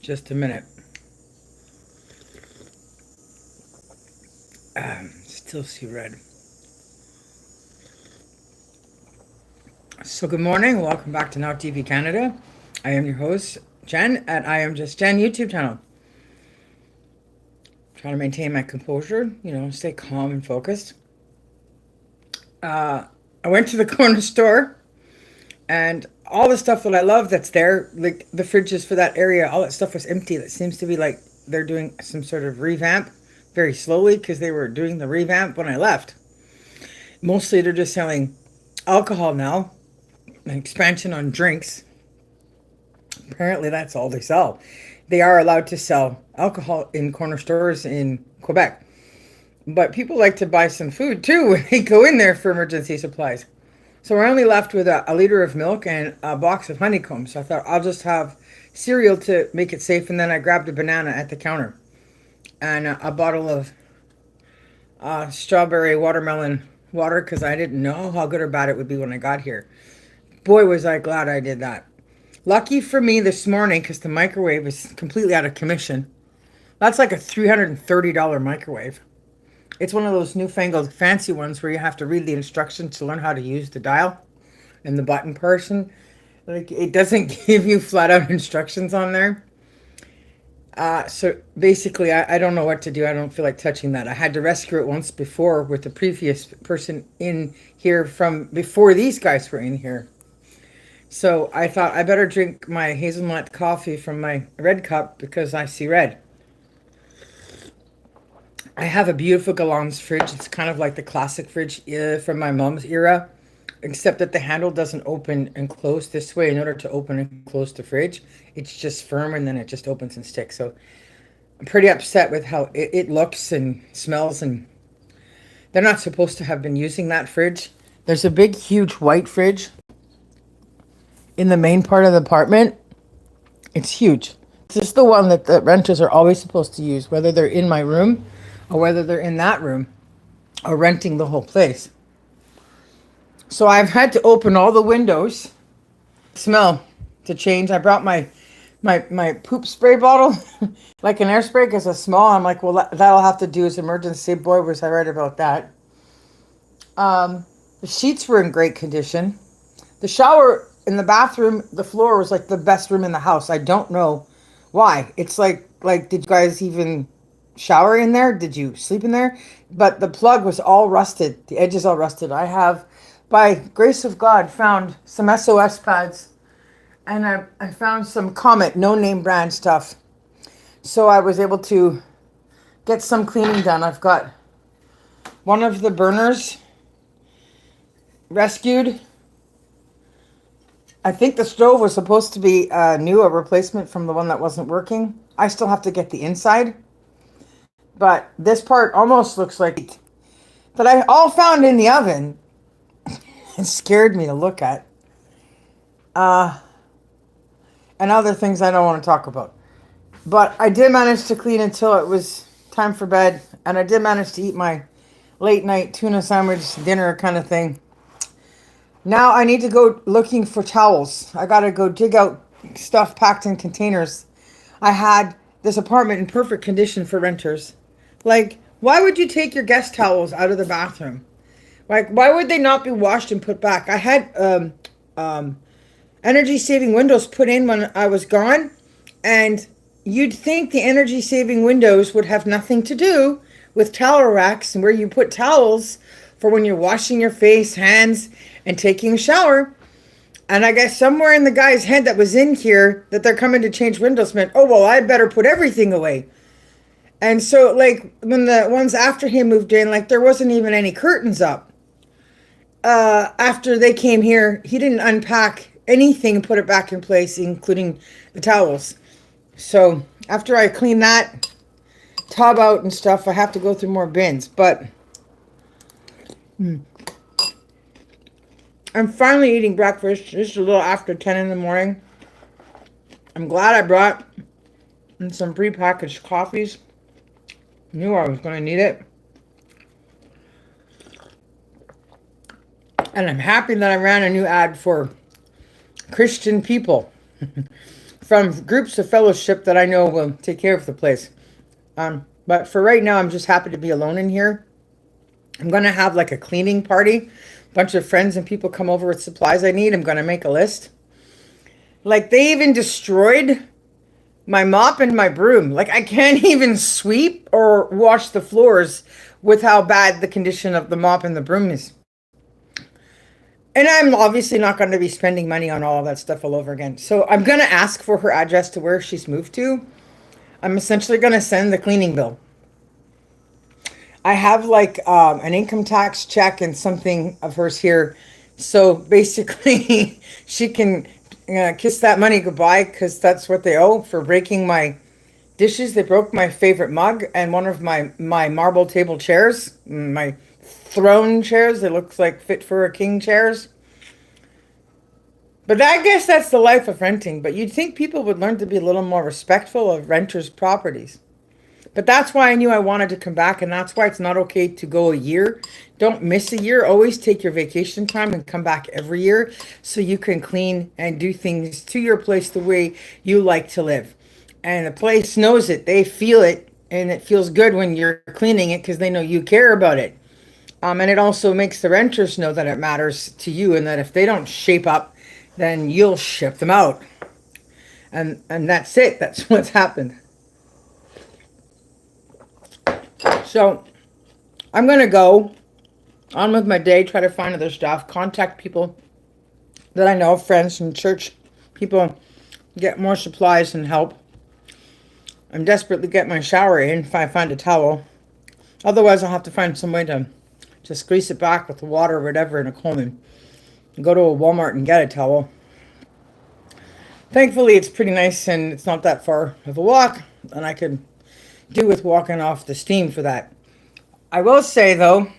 Just a minute. Still see red. So, good morning. Welcome back to Now TV Canada. I am your host, Jen, at I Am Just Jen YouTube channel. Trying to maintain my composure, stay calm and focused. I went to the corner store and all the stuff that I love that's there, like the fridges for that area, all that stuff was empty. That seems to be like they're doing some sort of revamp very slowly because they were doing the revamp when I left. Mostly they're just selling alcohol now, an expansion on drinks. Apparently, that's all they sell. They are allowed to sell alcohol in corner stores in Quebec. But people like to buy some food too when they go in there for emergency supplies. So we're only left with a liter of milk and a box of honeycomb. So I thought I'll just have cereal to make it safe. And then I grabbed a banana at the counter and a bottle of strawberry watermelon water because I didn't know how good or bad it would be when I got here. Boy, was I glad I did that. Lucky for me this morning because the microwave is completely out of commission. That's like a $330 microwave. It's one of those newfangled fancy ones where you have to read the instructions to learn how to use the dial and the button person. Like it doesn't give you flat out instructions on there. So basically, I don't know what to do. I don't feel like touching that. I had to rescue it once before with the previous person in here from before these guys were in here. So I thought I better drink my hazelnut coffee from my red cup because I see red. I have a beautiful Galance fridge. It's kind of like the classic fridge from my mom's era, except that the handle doesn't open and close this way in order to open and close the fridge. It's just firm and then it just opens and sticks. So I'm pretty upset with how it looks and smells, and they're not supposed to have been using that fridge. There's a big, huge white fridge in the main part of the apartment. It's huge. This is the one that the renters are always supposed to use, whether they're in my room or whether they're in that room or renting the whole place. So I've had to open all the windows, smell to change. I brought my poop spray bottle, like an air spray, because it's small. I'm like, well, that'll have to do as emergency. Boy, was I right about that. The sheets were in great condition. The shower in the bathroom, the floor was like the best room in the house. I don't know why. It's like did you guys even shower in there? Did you sleep in there? But the plug was all rusted. The edge is all rusted. I have, by grace of God, found some SOS pads, and I found some Comet no name brand stuff. So I was able to get some cleaning done. I've got one of the burners rescued. I think the stove was supposed to be new, a replacement from the one that wasn't working. I still have to get the inside. But this part almost looks like that I all found in the oven. It scared me to look at. And other things I don't want to talk about. But I did manage to clean until it was time for bed. And I did manage to eat my late night tuna sandwich dinner kind of thing. Now I need to go looking for towels. I gotta go dig out stuff packed in containers. I had this apartment in perfect condition for renters. Like, why would you take your guest towels out of the bathroom? Like, why would they not be washed and put back? I had energy saving windows put in when I was gone, and you'd think the energy saving windows would have nothing to do with towel racks and where you put towels for when you're washing your face, hands, and taking a shower. And I guess somewhere in the guy's head that was in here that they're coming to change windows meant, oh, well, I better put everything away. And so, like, when the ones after him moved in, like, there wasn't even any curtains up. After they came here, he didn't unpack anything and put it back in place, including the towels. So after I clean that tub out and stuff, I have to go through more bins. But I'm finally eating breakfast. Just a little after 10 in the morning. I'm glad I brought some prepackaged coffees. Knew I was going to need it. And I'm happy that I ran a new ad for Christian people. from groups of fellowship that I know will take care of the place. But for right now, I'm just happy to be alone in here. I'm going to have like a cleaning party. A bunch of friends and people come over with supplies I need. I'm going to make a list. Like they even destroyed my mop and my broom. Like I can't even sweep or wash the floors with how bad the condition of the mop and the broom is. And I'm obviously not going to be spending money on all of that stuff all over again. So I'm going to ask for her address to where she's moved to. I'm essentially going to send the cleaning bill. I have like an income tax check and something of hers here. So basically, she can kiss that money goodbye because that's what they owe for breaking my dishes. They broke my favorite mug and one of my marble table chairs, my throne chairs. It looks like fit for a king chairs. But I guess that's the life of renting. But you'd think people would learn to be a little more respectful of renters' properties. But that's why I knew I wanted to come back, and that's why it's not okay to go a year. Don't miss a year. Always take your vacation time and come back every year so you can clean and do things to your place the way you like to live. And the place knows it. They feel it, and it feels good when you're cleaning it because they know you care about it. And it also makes the renters know that it matters to you and that if they don't shape up, then you'll ship them out. And that's it. That's what's happened. So I'm going to go on with my day, try to find other stuff, contact people that I know, friends and church people, get more supplies and help. I'm desperately get my shower in if I find a towel. Otherwise, I'll have to find some way to just grease it back with the water or whatever in a comb and go to a Walmart and get a towel. Thankfully, it's pretty nice and it's not that far of a walk, and I could do with walking off the steam for that. I will say though,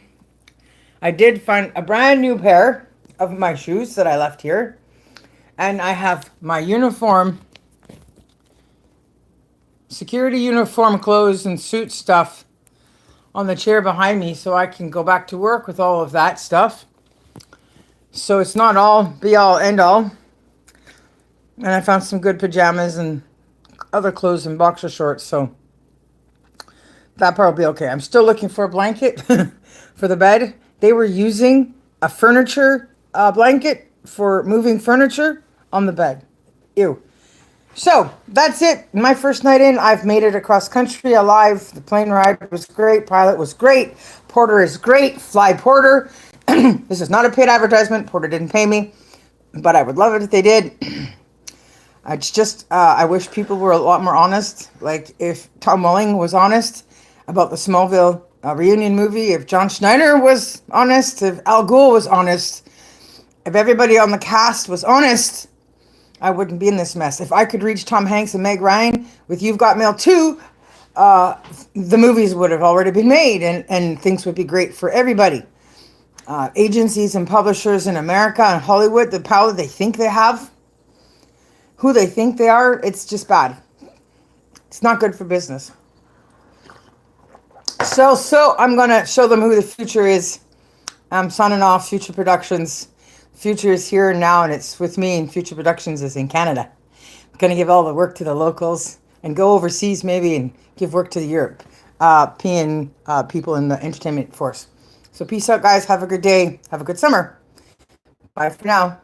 I did find a brand new pair of my shoes that I left here, and I have my uniform, security uniform clothes and suit stuff on the chair behind me so I can go back to work with all of that stuff. So it's not all be all end all. And I found some good pajamas and other clothes and boxer shorts, so that part will be okay. I'm still looking for a blanket for the bed. They were using a furniture blanket for moving furniture on the bed. Ew. So that's it. My first night in, I've made it across country alive. The plane ride was great. Pilot was great. Porter is great. Fly Porter. This is not a paid advertisement. Porter didn't pay me, but I would love it if they did. It's just, I wish people were a lot more honest. Like if Tom Welling was honest about the Smallville reunion movie, if John Schneider was honest, if Al Ghul was honest, if everybody on the cast was honest, I wouldn't be in this mess. If I could reach Tom Hanks and Meg Ryan with You've Got Mail 2, the movies would have already been made and things would be great for everybody. Agencies and publishers in America and Hollywood, the power they think they have, who they think they are, it's just bad. It's not good for business. So I'm going to show them who the future is. I'm signing off Future Productions. Future is here and now, and it's with me, and Future Productions is in Canada. I'm going to give all the work to the locals and go overseas maybe and give work to the European people in the entertainment force. So peace out, guys. Have a good day. Have a good summer. Bye for now.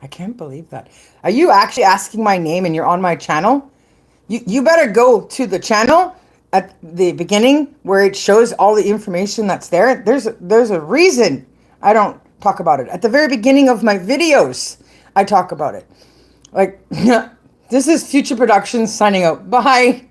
I can't believe that. Are you actually asking my name and you're on my channel? You better go to the channel at the beginning where it shows all the information that's there. There's a reason I don't talk about it. At the very beginning of my videos, I talk about it. Like, this is Future Productions signing out. Bye.